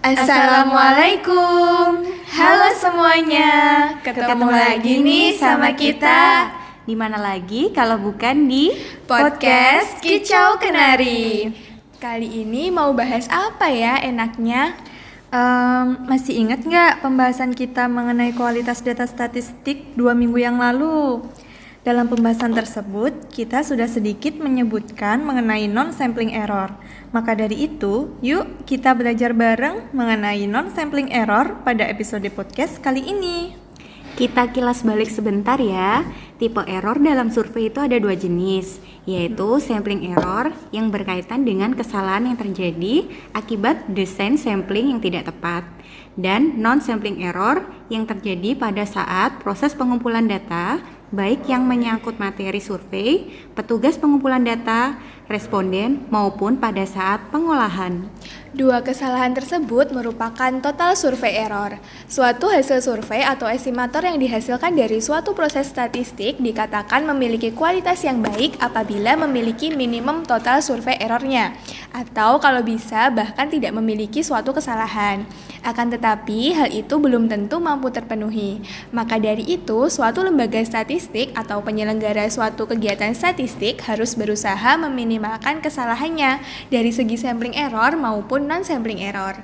Assalamualaikum. Halo semuanya. Ketemu lagi nih sama kita. Di mana lagi kalau bukan di Podcast Kicau Kenari. Kali ini mau bahas apa ya enaknya? Masih ingat nggak pembahasan kita mengenai kualitas data statistik 2 minggu yang lalu? Dalam pembahasan tersebut, kita sudah sedikit menyebutkan mengenai non-sampling error. Maka dari itu, yuk kita belajar bareng mengenai non-sampling error pada episode podcast kali ini. Kita kilas balik sebentar ya. Tipe error dalam survei itu ada 2 jenis, yaitu sampling error yang berkaitan dengan kesalahan yang terjadi akibat desain sampling yang tidak tepat, dan non-sampling error yang terjadi pada saat proses pengumpulan data, baik yang menyangkut materi survei, petugas pengumpulan data, responden, maupun pada saat pengolahan. Dua kesalahan tersebut merupakan total survei error. Suatu hasil survei atau estimator yang dihasilkan dari suatu proses statistik dikatakan memiliki kualitas yang baik apabila memiliki minimum total survei errornya, atau kalau bisa bahkan tidak memiliki suatu kesalahan. Akan tetapi hal itu belum tentu mampu terpenuhi. Maka dari itu, suatu lembaga statistik atau penyelenggara suatu kegiatan statistik harus berusaha meminimalkan kesalahannya dari segi sampling error maupun non-sampling error.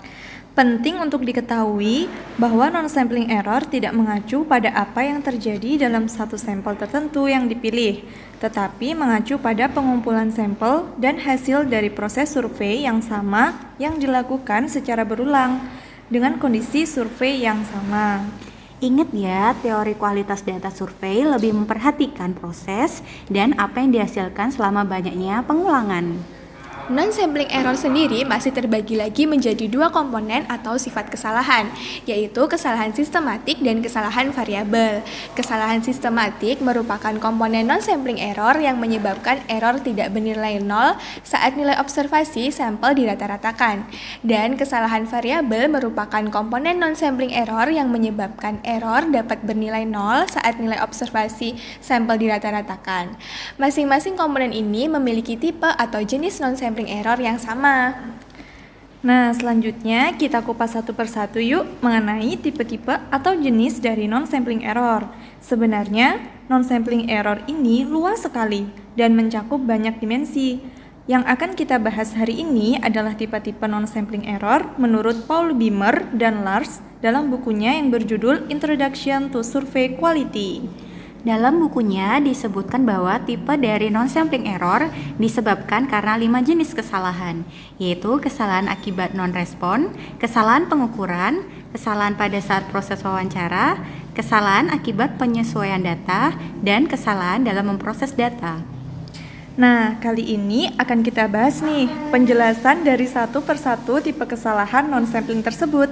Penting untuk diketahui bahwa non-sampling error tidak mengacu pada apa yang terjadi dalam satu sampel tertentu yang dipilih, tetapi mengacu pada pengumpulan sampel dan hasil dari proses survei yang sama yang dilakukan secara berulang dengan kondisi survei yang sama. Ingat ya, teori kualitas data survei lebih memperhatikan proses dan apa yang dihasilkan selama banyaknya pengulangan. Non-sampling error sendiri masih terbagi lagi menjadi 2 komponen atau sifat kesalahan, yaitu kesalahan sistematik dan kesalahan variabel. Kesalahan sistematik merupakan komponen non-sampling error yang menyebabkan error tidak bernilai 0 saat nilai observasi sampel dirata-ratakan. Dan kesalahan variabel merupakan komponen non-sampling error yang menyebabkan error dapat bernilai 0 saat nilai observasi sampel dirata-ratakan. Masing-masing komponen ini memiliki tipe atau jenis non-sampling error yang sama. Nah, selanjutnya kita kupas satu persatu yuk mengenai tipe-tipe atau jenis dari non-sampling error. Sebenarnya, non-sampling error ini luas sekali dan mencakup banyak dimensi. Yang akan kita bahas hari ini adalah tipe-tipe non-sampling error menurut Paul Beamer dan Lars dalam bukunya yang berjudul Introduction to Survey Quality. Dalam bukunya disebutkan bahwa tipe dari non-sampling error disebabkan karena 5 jenis kesalahan, yaitu kesalahan akibat non-respon, kesalahan pengukuran, kesalahan pada saat proses wawancara, kesalahan akibat penyesuaian data, dan kesalahan dalam memproses data. Nah, kali ini akan kita bahas nih penjelasan dari satu persatu tipe kesalahan non-sampling tersebut.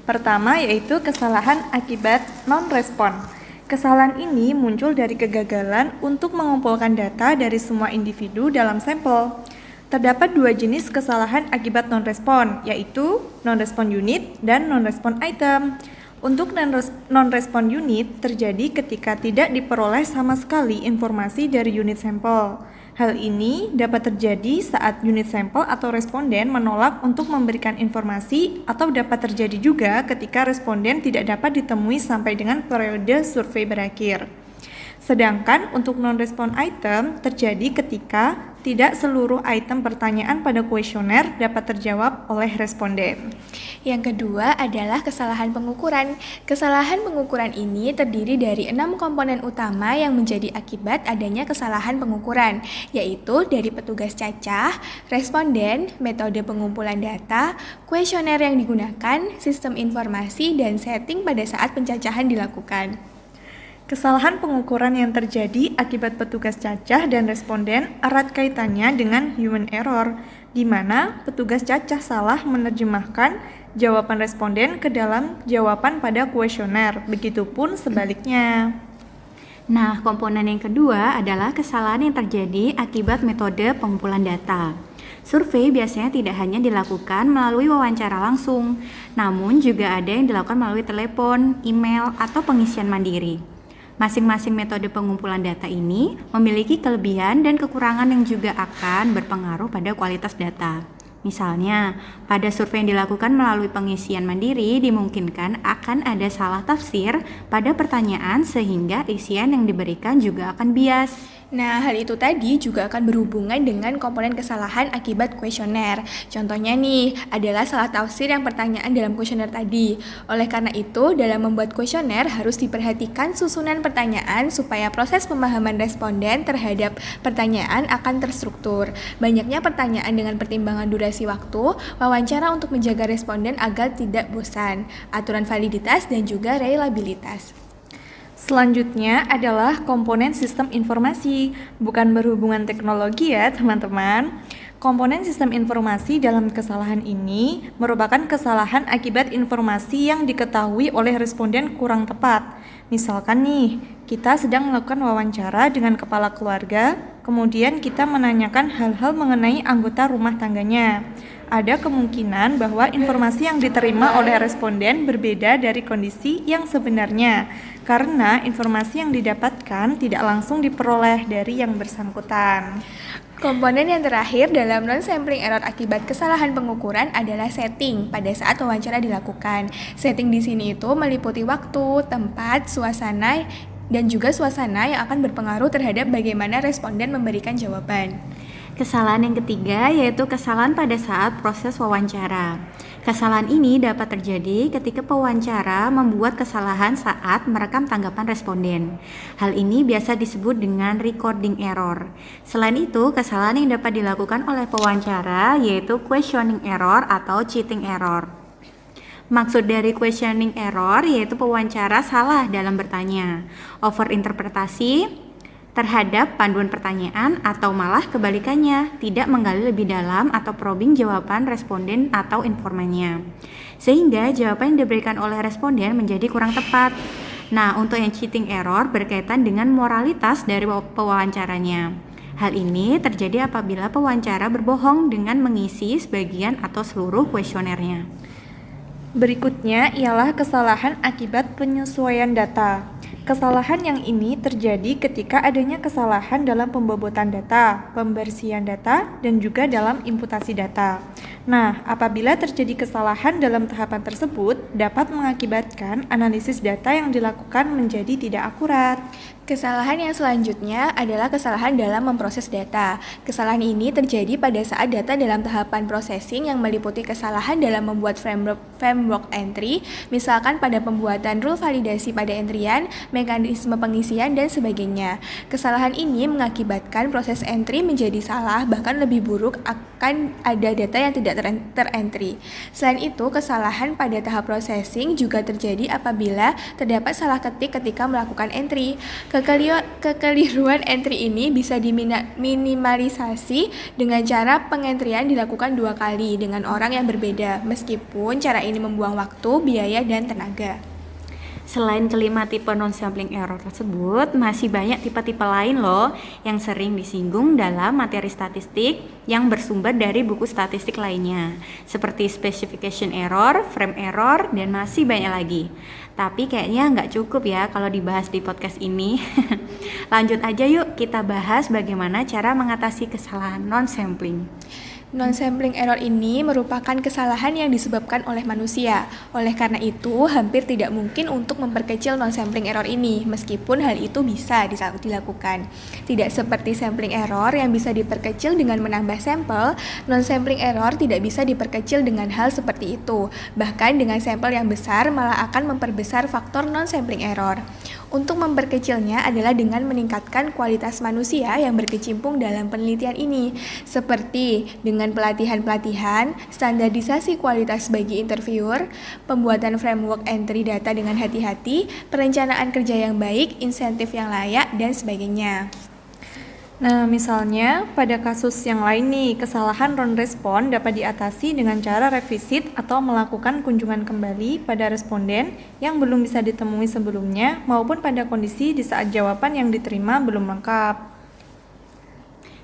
Pertama yaitu kesalahan akibat non-respon. Kesalahan ini muncul dari kegagalan untuk mengumpulkan data dari semua individu dalam sampel. Terdapat 2 jenis kesalahan akibat non-respon, yaitu non-respon unit dan non-respon item. Untuk non-respon unit terjadi ketika tidak diperoleh sama sekali informasi dari unit sampel. Hal ini dapat terjadi saat unit sampel atau responden menolak untuk memberikan informasi, atau dapat terjadi juga ketika responden tidak dapat ditemui sampai dengan periode survei berakhir. Sedangkan untuk non-respon item terjadi ketika tidak seluruh item pertanyaan pada kuesioner dapat terjawab oleh responden. Yang kedua adalah kesalahan pengukuran. Kesalahan pengukuran ini terdiri dari 6 komponen utama yang menjadi akibat adanya kesalahan pengukuran, yaitu dari petugas cacah, responden, metode pengumpulan data, kuesioner yang digunakan, sistem informasi, dan setting pada saat pencacahan dilakukan. Kesalahan pengukuran yang terjadi akibat petugas cacah dan responden erat kaitannya dengan human error, di mana petugas cacah salah menerjemahkan jawaban responden ke dalam jawaban pada kuesioner, begitupun sebaliknya. Nah, komponen yang kedua adalah kesalahan yang terjadi akibat metode pengumpulan data. Survei biasanya tidak hanya dilakukan melalui wawancara langsung, namun juga ada yang dilakukan melalui telepon, email, atau pengisian mandiri. Masing-masing metode pengumpulan data ini memiliki kelebihan dan kekurangan yang juga akan berpengaruh pada kualitas data. Misalnya, pada survei yang dilakukan melalui pengisian mandiri dimungkinkan akan ada salah tafsir pada pertanyaan sehingga isian yang diberikan juga akan bias. Nah, hal itu tadi juga akan berhubungan dengan komponen kesalahan akibat kuesioner. Contohnya nih, adalah salah tafsir yang pertanyaan dalam kuesioner tadi. Oleh karena itu, dalam membuat kuesioner harus diperhatikan susunan pertanyaan supaya proses pemahaman responden terhadap pertanyaan akan terstruktur. Banyaknya pertanyaan dengan pertimbangan durasi waktu, wawancara untuk menjaga responden agar tidak bosan, aturan validitas dan juga reliabilitas. Selanjutnya adalah komponen sistem informasi, bukan berhubungan teknologi ya teman-teman. Komponen sistem informasi dalam kesalahan ini merupakan kesalahan akibat informasi yang diketahui oleh responden kurang tepat. Misalkan nih, kita sedang melakukan wawancara dengan kepala keluarga, kemudian kita menanyakan hal-hal mengenai anggota rumah tangganya. Ada kemungkinan bahwa informasi yang diterima oleh responden berbeda dari kondisi yang sebenarnya, karena informasi yang didapatkan tidak langsung diperoleh dari yang bersangkutan. Komponen yang terakhir dalam non-sampling error akibat kesalahan pengukuran adalah setting pada saat wawancara dilakukan. Setting di sini itu meliputi waktu, tempat, suasana, dan juga suasana yang akan berpengaruh terhadap bagaimana responden memberikan jawaban. Kesalahan yang ketiga yaitu kesalahan pada saat proses wawancara. Kesalahan ini dapat terjadi ketika pewawancara membuat kesalahan saat merekam tanggapan responden. Hal ini biasa disebut dengan recording error. Selain itu, kesalahan yang dapat dilakukan oleh pewawancara yaitu questioning error atau cheating error. Maksud dari questioning error yaitu pewawancara salah dalam bertanya, overinterpretasi terhadap panduan pertanyaan atau malah kebalikannya, tidak menggali lebih dalam atau probing jawaban responden atau informannya. Sehingga jawaban yang diberikan oleh responden menjadi kurang tepat. Nah, untuk yang cheating error berkaitan dengan moralitas dari pewawancaranya. Hal ini terjadi apabila pewawancara berbohong dengan mengisi sebagian atau seluruh kuesionernya. Berikutnya ialah kesalahan akibat penyesuaian data. Kesalahan yang ini terjadi ketika adanya kesalahan dalam pembobotan data, pembersihan data, dan juga dalam imputasi data. Nah, apabila terjadi kesalahan dalam tahapan tersebut, dapat mengakibatkan analisis data yang dilakukan menjadi tidak akurat. Kesalahan yang selanjutnya adalah kesalahan dalam memproses data. Kesalahan ini terjadi pada saat data dalam tahapan processing yang meliputi kesalahan dalam membuat framework entry, misalkan pada pembuatan rule validasi pada entryan, mekanisme pengisian, dan sebagainya. Kesalahan ini mengakibatkan proses entry menjadi salah, bahkan lebih buruk akan ada data yang tidak terentry. Selain itu, kesalahan pada tahap processing juga terjadi apabila terdapat salah ketik ketika melakukan entry. Kekeliruan entry ini bisa diminimalisasi dengan cara pengentrian dilakukan 2 kali dengan orang yang berbeda, meskipun cara ini membuang waktu, biaya, dan tenaga. Selain kelima tipe non-sampling error tersebut, masih banyak tipe-tipe lain loh yang sering disinggung dalam materi statistik yang bersumber dari buku statistik lainnya, seperti specification error, frame error, dan masih banyak lagi. Tapi kayaknya nggak cukup ya kalau dibahas di podcast ini. Lanjut aja yuk, kita bahas bagaimana cara mengatasi kesalahan non-sampling. Non-sampling error ini merupakan kesalahan yang disebabkan oleh manusia. Oleh karena itu, hampir tidak mungkin untuk memperkecil non-sampling error ini, meskipun hal itu bisa dilakukan. Tidak seperti sampling error yang bisa diperkecil dengan menambah sampel, non-sampling error tidak bisa diperkecil dengan hal seperti itu. Bahkan dengan sampel yang besar malah akan memperbesar faktor non-sampling error. Untuk memperkecilnya adalah dengan meningkatkan kualitas manusia yang berkecimpung dalam penelitian ini, seperti dengan pelatihan-pelatihan, standarisasi kualitas bagi interviewer, pembuatan framework entry data dengan hati-hati, perencanaan kerja yang baik, insentif yang layak, dan sebagainya. Nah, misalnya pada kasus yang lain nih, kesalahan non-respon dapat diatasi dengan cara revisit atau melakukan kunjungan kembali pada responden yang belum bisa ditemui sebelumnya maupun pada kondisi di saat jawaban yang diterima belum lengkap.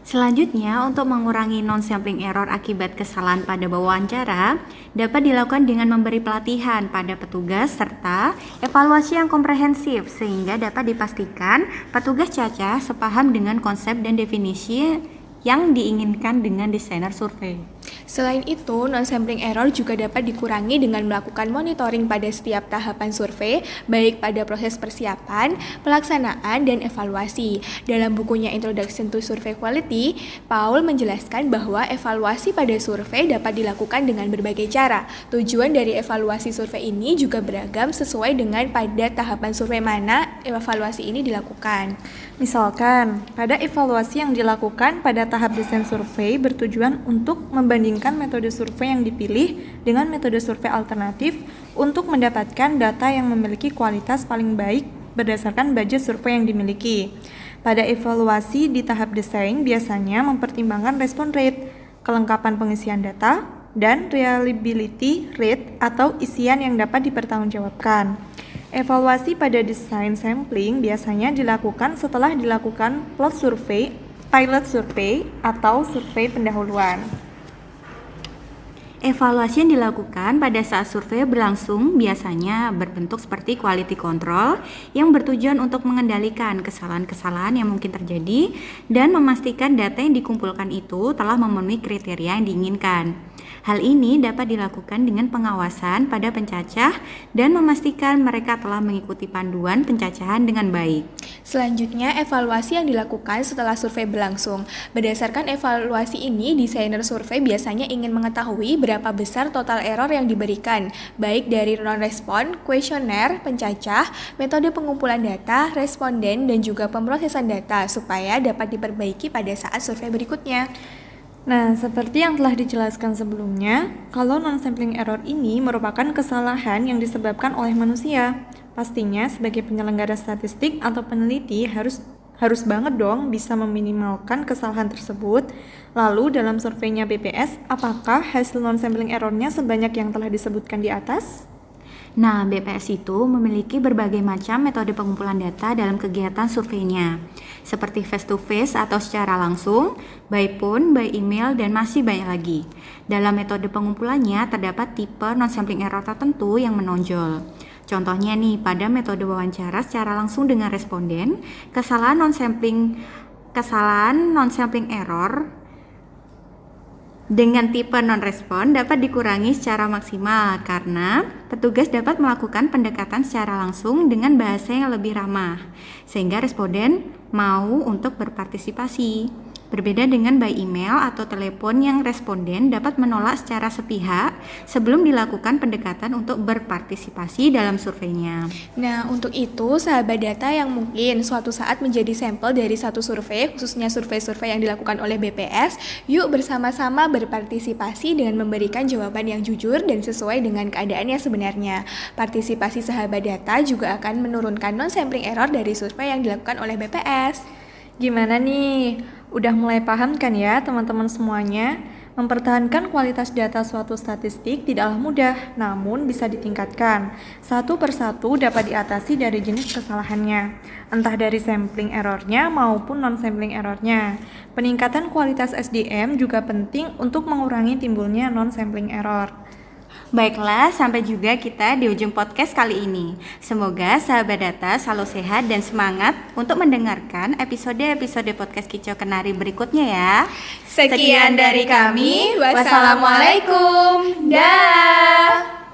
Selanjutnya, untuk mengurangi non-sampling error akibat kesalahan pada wawancara, dapat dilakukan dengan memberi pelatihan pada petugas serta evaluasi yang komprehensif sehingga dapat dipastikan petugas CACA sepaham dengan konsep dan definisi yang diinginkan dengan desainer survei. Selain itu, non-sampling error juga dapat dikurangi dengan melakukan monitoring pada setiap tahapan survei, baik pada proses persiapan, pelaksanaan, dan evaluasi. Dalam bukunya Introduction to Survey Quality, Paul menjelaskan bahwa evaluasi pada survei dapat dilakukan dengan berbagai cara. Tujuan dari evaluasi survei ini juga beragam sesuai dengan pada tahapan survei mana evaluasi ini dilakukan. Misalkan, pada evaluasi yang dilakukan pada tahap desain survei bertujuan untuk membandingkan metode survei yang dipilih dengan metode survei alternatif untuk mendapatkan data yang memiliki kualitas paling baik berdasarkan budget survei yang dimiliki. Pada evaluasi di tahap desain biasanya mempertimbangkan respon rate, kelengkapan pengisian data, dan reliability rate atau isian yang dapat dipertanggungjawabkan. Evaluasi pada desain sampling biasanya dilakukan setelah dilakukan pilot survey, atau survei pendahuluan. Evaluasi yang dilakukan pada saat survei berlangsung biasanya berbentuk seperti quality control yang bertujuan untuk mengendalikan kesalahan-kesalahan yang mungkin terjadi dan memastikan data yang dikumpulkan itu telah memenuhi kriteria yang diinginkan. Hal ini dapat dilakukan dengan pengawasan pada pencacah dan memastikan mereka telah mengikuti panduan pencacahan dengan baik. Selanjutnya, evaluasi yang dilakukan setelah survei berlangsung. Berdasarkan evaluasi ini, desainer survei biasanya ingin mengetahui berapa besar total error yang diberikan, baik dari non-respon, kuesioner, pencacah, metode pengumpulan data, responden, dan juga pemrosesan data, supaya dapat diperbaiki pada saat survei berikutnya. Nah, seperti yang telah dijelaskan sebelumnya, kalau non-sampling error ini merupakan kesalahan yang disebabkan oleh manusia. Pastinya sebagai penyelenggara statistik atau peneliti harus banget dong bisa meminimalkan kesalahan tersebut. Lalu dalam surveinya BPS, apakah hasil non-sampling errornya sebanyak yang telah disebutkan di atas? Nah, BPS itu memiliki berbagai macam metode pengumpulan data dalam kegiatan surveinya, seperti face-to-face atau secara langsung, by phone, by email, dan masih banyak lagi. Dalam metode pengumpulannya terdapat tipe non-sampling error tertentu yang menonjol. Contohnya nih, pada metode wawancara secara langsung dengan responden, kesalahan non-sampling error dengan tipe non-respon dapat dikurangi secara maksimal karena petugas dapat melakukan pendekatan secara langsung dengan bahasa yang lebih ramah, sehingga responden mau untuk berpartisipasi. Berbeda dengan by email atau telepon yang responden dapat menolak secara sepihak sebelum dilakukan pendekatan untuk berpartisipasi dalam surveinya. Nah, untuk itu, sahabat data yang mungkin suatu saat menjadi sampel dari satu survei, khususnya survei-survei yang dilakukan oleh BPS, yuk bersama-sama berpartisipasi dengan memberikan jawaban yang jujur dan sesuai dengan keadaan yang sebenarnya. Partisipasi sahabat data juga akan menurunkan non-sampling error dari survei yang dilakukan oleh BPS. Gimana nih? Udah mulai paham kan ya teman-teman semuanya? Mempertahankan kualitas data suatu statistik tidaklah mudah, namun bisa ditingkatkan. Satu persatu dapat diatasi dari jenis kesalahannya, entah dari sampling errornya maupun non-sampling errornya. Peningkatan kualitas SDM juga penting untuk mengurangi timbulnya non-sampling error. Baiklah, sampai juga kita di ujung podcast kali ini. Semoga sahabat data selalu sehat dan semangat untuk mendengarkan episode-episode podcast Kicau Kenari berikutnya ya. Sekian dari kami. Wassalamualaikum. Dah.